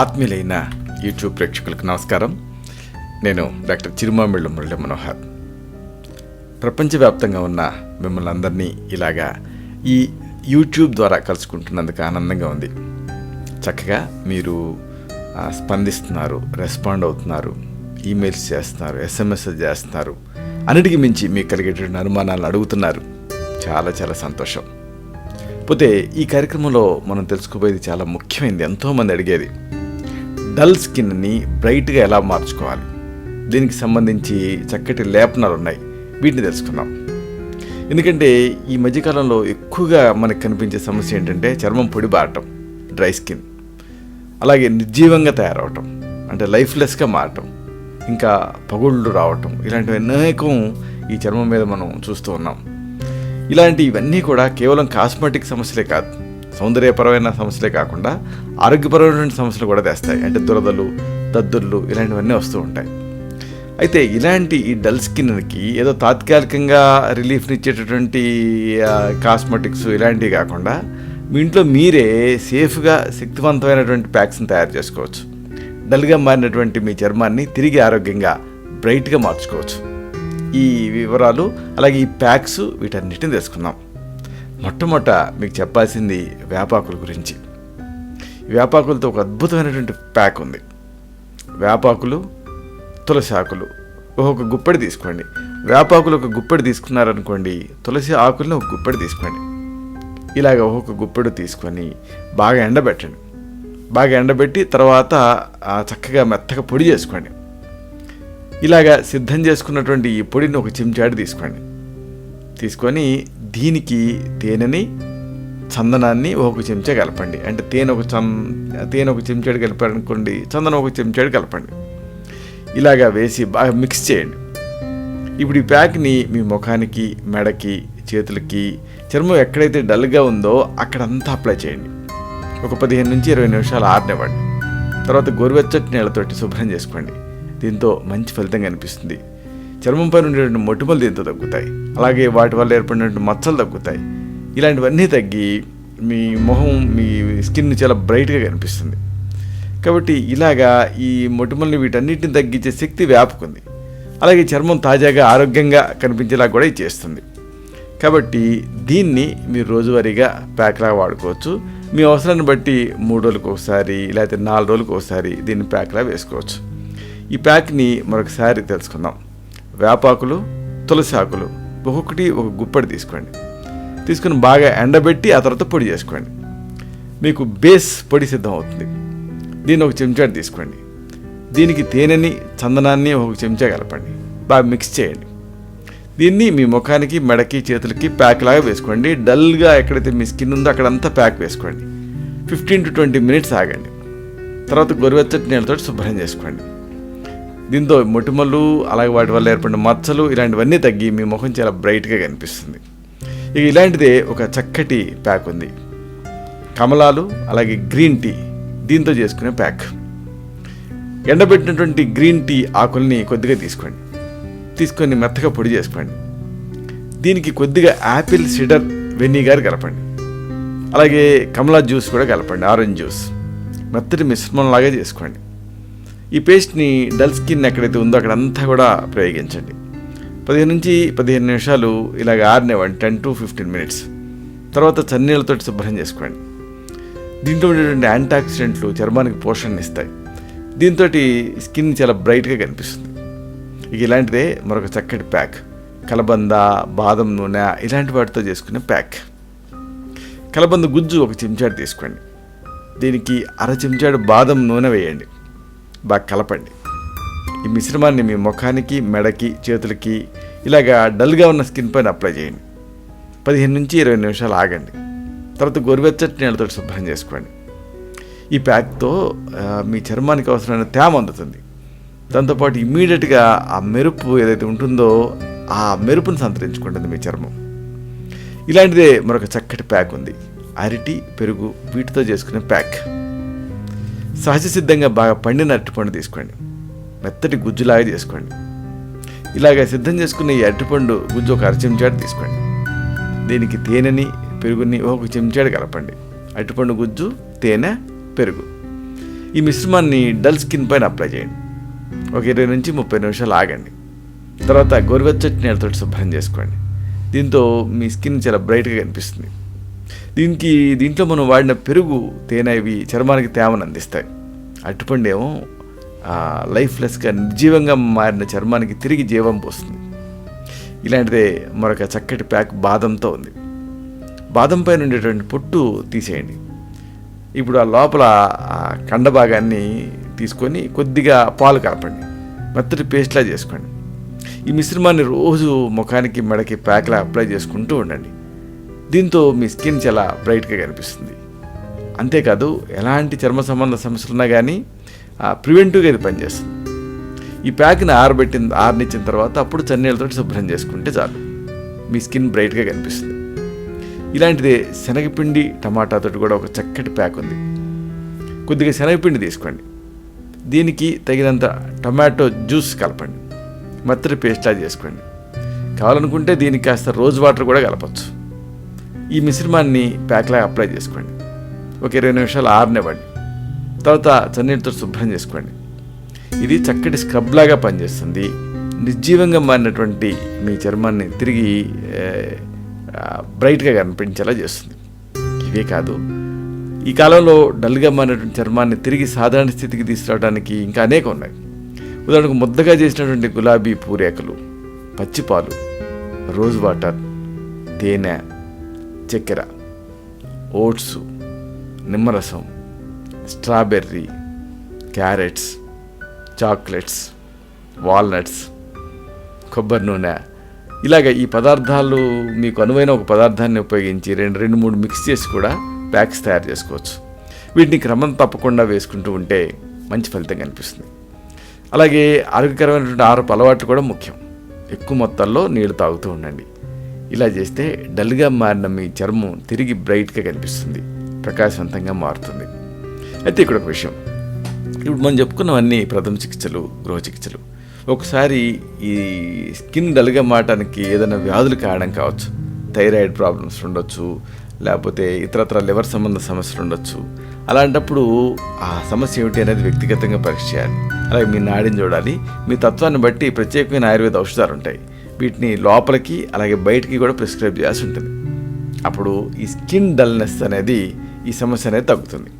ఆత్మీయులైన YouTube ప్రేక్షకులకు నమస్కారం. నేను డాక్టర్ చిరుమామిళ్ళ మురళి మనోహర్. ప్రపంచవ్యాప్తంగా ఉన్న మిమ్మల్ని అందరినీ ఇలాగా ఈ యూట్యూబ్ ద్వారా కలుసుకుంటున్నందుకు ఆనందంగా ఉంది. చక్కగా మీరు స్పందిస్తున్నారు, రెస్పాండ్ అవుతున్నారు, ఈమెయిల్స్ చేస్తున్నారు, ఎస్ఎంఎస్ చేస్తున్నారు, అన్నిటికీ మించి మీకు కలిగేటువంటి అనుమానాలను అడుగుతున్నారు. చాలా చాలా సంతోషం. పోతే ఈ కార్యక్రమంలో మనం తెలుసుకోబోయేది చాలా ముఖ్యమైనది. ఎంతోమంది అడిగేది డల్ స్కిన్ని బ్రైట్గా ఎలా మార్చుకోవాలి. దీనికి సంబంధించి చక్కటి లేపనాలు ఉన్నాయి, వీటిని తెలుసుకుందాం. ఎందుకంటే ఈ మధ్యకాలంలో ఎక్కువగా మనకు కనిపించే సమస్య ఏంటంటే చర్మం పొడి బారటం, డ్రై స్కిన్, అలాగే నిర్జీవంగా తయారవటం, అంటే లైఫ్లెస్గా మారటం, ఇంకా పగుళ్ళు రావటం, ఇలాంటివి అనేకం ఈ చర్మం మీద మనం చూస్తూ ఉన్నాం. ఇవన్నీ కూడా కేవలం కాస్మెటిక్ సమస్యలే కాదు, సౌందర్యపరమైన సమస్యలే కాకుండా ఆరోగ్యపరమైన సమస్యలు కూడా తెస్తాయి. అంటే దురదలు, దద్దుర్లు, ఇలాంటివన్నీ వస్తూ ఉంటాయి. అయితే ఇలాంటి ఈ డల్ స్కిన్కి ఏదో తాత్కాలికంగా రిలీఫ్నిచ్చేటటువంటి కాస్మెటిక్స్ ఇలాంటివి కాకుండా మీ ఇంట్లో మీరే సేఫ్గా శక్తివంతమైనటువంటి ప్యాక్స్ని తయారు చేసుకోవచ్చు. డల్గా మారినటువంటి మీ చర్మాన్ని తిరిగి ఆరోగ్యంగా బ్రైట్గా మార్చుకోవచ్చు. ఈ వివరాలు అలాగే ఈ ప్యాక్స్ వీటన్నిటిని తెలుసుకుందాం. మొట్టమొదట మీకు చెప్పాల్సింది వేపాకుల గురించి. వేపాకులతో ఒక అద్భుతమైనటువంటి ప్యాక్ ఉంది. వేపాకులు, తులసి ఆకులు ఒక గుప్పెడి తీసుకోండి. వేపాకులు ఒక గుప్పెడి తీసుకున్నారనుకోండి, తులసి ఆకులను ఒక గుప్పెడి తీసుకోండి. ఇలాగ ఒక్కొక్క గుప్పెడు తీసుకొని బాగా ఎండబెట్టండి. బాగా ఎండబెట్టి తర్వాత చక్కగా మెత్తగా పొడి చేసుకోండి. ఇలాగా సిద్ధం చేసుకున్నటువంటి ఈ పొడిని ఒక చెంచాడు తీసుకోండి. దీనికి తేనెని, చందనాన్ని ఒక చెంచా కలపండి. అంటే తేనె ఒక చెంచాడు కలిపారనుకోండి, చందనం ఒక చెంచాడు కలపండి. ఇలాగా వేసి బాగా మిక్స్ చేయండి. ఇప్పుడు ఈ ప్యాక్ని మీ ముఖానికి, మెడకి, చేతులకి, చర్మం ఎక్కడైతే డల్గా ఉందో అక్కడంతా అప్లై చేయండి. ఒక 15 నుంచి 20 నిమిషాలు ఆరనివ్వండి. తర్వాత గోరువెచ్చటి నీళ్ళతోటి శుభ్రం చేసుకోండి. దీంతో మంచి ఫలితం కనిపిస్తుంది. చర్మంపై ఉండేటువంటి మొటిమలు దీంతో తగ్గుతాయి. అలాగే వాటి వల్ల ఏర్పడినటువంటి మచ్చలు తగ్గుతాయి. ఇలాంటివన్నీ తగ్గి మీ మొహం, మీ స్కిన్ చాలా బ్రైట్గా కనిపిస్తుంది. కాబట్టి ఇలాగా ఈ మొటిమల్ని వీటన్నిటిని తగ్గించే శక్తి వేపకుంది. అలాగే చర్మం తాజాగా ఆరోగ్యంగా కనిపించేలా కూడా ఇది చేస్తుంది. కాబట్టి దీన్ని మీరు రోజువారీగా ప్యాక్లాగా వాడుకోవచ్చు. మీ అవసరాన్ని బట్టి 3 రోజులకు ఒకసారి లేకపోతే 4 రోజులకు ఒకసారి దీన్ని ప్యాక్లా వేసుకోవచ్చు. ఈ ప్యాక్ని మరొకసారి తెలుసుకుందాం. వేపాకులు, తులసి ఆకులు ఒక్కొక్కటి ఒక గుప్పెడు తీసుకొని బాగా ఎండబెట్టి ఆ తర్వాత పొడి చేసుకోండి. మీకు బేస్ పొడి సిద్ధం అవుతుంది. దీన్ని ఒక చెంచాడు తీసుకోండి. దీనికి తేనెని, చందనాన్ని ఒక చెంచా కలపండి. బాగా మిక్స్ చేయండి. దీన్ని మీ ముఖానికి, మెడకి, చేతులకి ప్యాక్ లాగా వేసుకోండి. డల్గా ఎక్కడైతే మీ స్కిన్ ఉందో అక్కడంతా ప్యాక్ వేసుకోండి. 15 to 20 మినిట్స్ ఆగండి. తర్వాత గోరువెచ్చటి నీళ్ళతో శుభ్రం చేసుకోండి. దీంతో మొటిమలు, అలాగే వాటి వల్ల ఏర్పడిన మచ్చలు, ఇలాంటివన్నీ తగ్గి మీ ముఖం చాలా బ్రైట్గా కనిపిస్తుంది. ఇలాంటిదే ఒక చక్కటి ప్యాక్ ఉంది. కమలాలు, అలాగే గ్రీన్ టీ, దీంతో చేసుకునే ప్యాక్. ఎండబెట్టినటువంటి గ్రీన్ టీ ఆకుల్ని కొద్దిగా తీసుకొని మెత్తగా పొడి చేసుకోండి. దీనికి కొద్దిగా యాపిల్ సిడర్ వెనిగర్ కలపండి. అలాగే కమలా జ్యూస్ కూడా కలపండి, ఆరెంజ్ జ్యూస్. మెత్తటి మిశ్రమంలాగా చేసుకోండి. ఈ పేస్ట్ని డల్ స్కిన్ ఎక్కడైతే ఉందో అక్కడంతా కూడా ప్రయోగించండి. 15 నుంచి 15 నిమిషాలు ఇలాగ ఆరనివ్వండి, 10 to 15 మినిట్స్. తర్వాత చన్నీళ్ళతో శుభ్రం చేసుకోండి. దీంట్లో ఉండేటువంటి యాంటీఆక్సిడెంట్లు చర్మానికి పోషణ ఇస్తాయి. దీంతో స్కిన్ చాలా బ్రైట్గా కనిపిస్తుంది. ఇలాంటిదే మరొక చక్కటి ప్యాక్. కలబంద, బాదం నూనె, ఇలాంటి వాటితో చేసుకునే ప్యాక్. కలబంద గుజ్జు ఒక చెంచాడు తీసుకోండి. దీనికి 1/2 చెంచాడు బాదం నూనె వేయండి. బాగా కలపండి. ఈ మిశ్రమాన్ని మీ ముఖానికి, మెడకి, చేతులకి, ఇలాగా డల్గా ఉన్న స్కిన్ పైన అప్లై చేయండి. 15 నుంచి 20 నిమిషాలు ఆగండి. తర్వాత గోరువెచ్చటి నీళ్ళతో శుభ్రం చేసుకోండి. ఈ ప్యాక్తో మీ చర్మానికి అవసరమైన తేమ అందుతుంది. దాంతోపాటు ఇమ్మీడియట్గా ఆ మెరుపు ఏదైతే ఉంటుందో ఆ మెరుపును సంతరించుకుంటుంది మీ చర్మం. ఇలాంటిదే మరొక చక్కటి ప్యాక్ ఉంది. అరటి, పెరుగు, వీటితో చేసుకునే ప్యాక్. సహజ సిద్ధంగా బాగా పండిన అరటిపండు తీసుకోండి. మెత్తటి గుజ్జులాగా చేసుకోండి. ఇలాగ సిద్ధం చేసుకున్న ఈ అరటిపండు గుజ్జు ఒక 1/2 చెంచాడు తీసుకోండి. దీనికి తేనెని, పెరుగుని ఒక చెంచాడు కలపండి. అరటిపండు గుజ్జు, తేనె, పెరుగు. ఈ మిశ్రమాన్ని డల్ స్కిన్ పైన అప్లై చేయండి. ఒక 20 నుంచి 30 నిమిషాలు ఆగండి. తర్వాత గోరువెచ్చటి నీళ్ళతో శుభ్రం చేసుకోండి. దీంతో మీ స్కిన్ చాలా బ్రైట్గా కనిపిస్తుంది. దీంట్లో మనం వాడిన పెరుగు, తేనె ఇవి చర్మానికి తేమను అందిస్తాయి. అరటిపండు ఏమో లైఫ్లెస్గా నిర్జీవంగా మారిన చర్మానికి తిరిగి జీవం పోస్తుంది. ఇలాంటిదే మరొక చక్కటి ప్యాక్ బాదంతో ఉంది. బాదం పైన ఉండేటువంటి పొట్టు తీసేయండి. ఇప్పుడు ఆ లోపల కండ భాగాన్ని తీసుకొని కొద్దిగా పాలు కలపండి, మెత్తటి పేస్ట్లా చేసుకోండి. ఈ మిశ్రమాన్ని రోజు ముఖానికి, మెడకి ప్యాక్లా అప్లై చేసుకుంటూ ఉండండి. దీంతో మీ స్కిన్ చాలా బ్రైట్గా కనిపిస్తుంది. అంతేకాదు ఎలాంటి చర్మ సంబంధ సమస్యలు ఉన్నా కానీ ప్రివెంటివ్గా ఇది పనిచేస్తుంది. ఈ ప్యాక్ని ఆరనిచ్చిన తర్వాత అప్పుడు చన్నీళ్ళతో శుభ్రం చేసుకుంటే చాలు, మీ స్కిన్ బ్రైట్గా కనిపిస్తుంది. ఇలాంటిదే శనగపిండి టమాటాతో కూడా ఒక చక్కటి ప్యాక్ ఉంది. కొద్దిగా శనగపిండి తీసుకోండి, దీనికి తగినంత టమాటో జ్యూస్ కలపండి, మెత్తటి పేస్ట్లా చేసుకోండి. కావాలనుకుంటే దీనికి కాస్త రోజ్ వాటర్ కూడా కలపచ్చు. ఈ మిశ్రమాన్ని ప్యాక్లా అప్లై చేసుకోండి. ఒక 20 నిమిషాలు ఆరనివ్వండి. తర్వాత చన్నీటితో శుభ్రం చేసుకోండి. ఇది చక్కటి స్క్రబ్ లాగా పనిచేస్తుంది. నిర్జీవంగా మారినటువంటి మీ చర్మాన్ని తిరిగి బ్రైట్గా కనిపించేలా చేస్తుంది. ఇవే కాదు, ఈ కాలంలో డల్గా మారినటువంటి చర్మాన్ని తిరిగి సాధారణ స్థితికి తీసుకురావడానికి ఇంకా అనేకం ఉన్నాయి. ఉదాహరణకు ముద్దగా చేసినటువంటి గులాబీ పూరేకలు, పచ్చిపాలు, రోజ్ వాటర్, తేనె, చక్కెర, ఓట్స్, నిమ్మరసం, స్ట్రాబెర్రీ, క్యారెట్స్, చాక్లెట్స్, వాల్నట్స్, కొబ్బరి నూనె, ఇలాగ ఈ పదార్థాలు మీకు అనువైన ఒక పదార్థాన్ని ఉపయోగించి 2-3 మిక్స్ చేసి కూడా ప్యాక్స్ తయారు చేసుకోవచ్చు. వీటిని క్రమం తప్పకుండా వేసుకుంటూ ఉంటే మంచి ఫలితం కనిపిస్తుంది. అలాగే ఆరోగ్యకరమైనటువంటి ఆహారపు అలవాట్లు కూడా ముఖ్యం. ఎక్కువ మొత్తాల్లో నీళ్లు తాగుతూ ఉండండి. ఇలా చేస్తే డల్గా మారిన మీ చర్మం తిరిగి బ్రైట్గా కనిపిస్తుంది, ప్రకాశవంతంగా మారుతుంది. అయితే ఇక్కడ ఒక విషయం, ఇప్పుడు మనం చెప్పుకున్నవన్నీ ప్రథమ చికిత్సలు, గృహ చికిత్సలు. ఒకసారి ఈ స్కిన్ డల్గా మారడానికి ఏదైనా వ్యాధులు కారణం కావచ్చు. థైరాయిడ్ ప్రాబ్లమ్స్ ఉండొచ్చు, లేకపోతే ఇతరత్ర లివర్ సంబంధ సమస్యలు ఉండొచ్చు. అలాంటప్పుడు ఆ సమస్య ఏమిటి అనేది వ్యక్తిగతంగా పరీక్ష చేయాలి. అలాగే మీ నాడిని చూడాలి. మీ తత్వాన్ని బట్టి ప్రత్యేకమైన ఆయుర్వేద ఔషధాలు ఉంటాయి. వీటిని లోపలికి అలాగే బయటికి కూడా ప్రిస్క్రైబ్ చేయాల్సి ఉంటుంది. అప్పుడు ఈ స్కిన్ డల్నెస్ అనేది, ఈ సమస్య అనేది తగ్గుతుంది.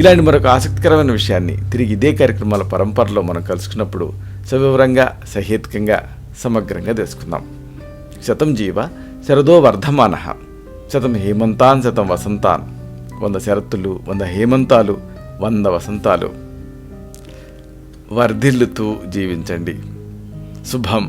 ఇలాంటి మరొక ఆసక్తికరమైన విషయాన్ని తిరిగి ఇదే కార్యక్రమాల పరంపరలో మనం కలుసుకున్నప్పుడు సవివరంగా, సహేతుకంగా, సమగ్రంగా తెలుసుకుందాం. శతం జీవ శరదో వర్ధమానః, శతం హేమంతాన్ శతం వసంతాన్. 100 శరత్తులు, 100 హేమంతాలు, 100 వసంతాలు. వర్ధిల్లుతూ జీవించండి. శుభం.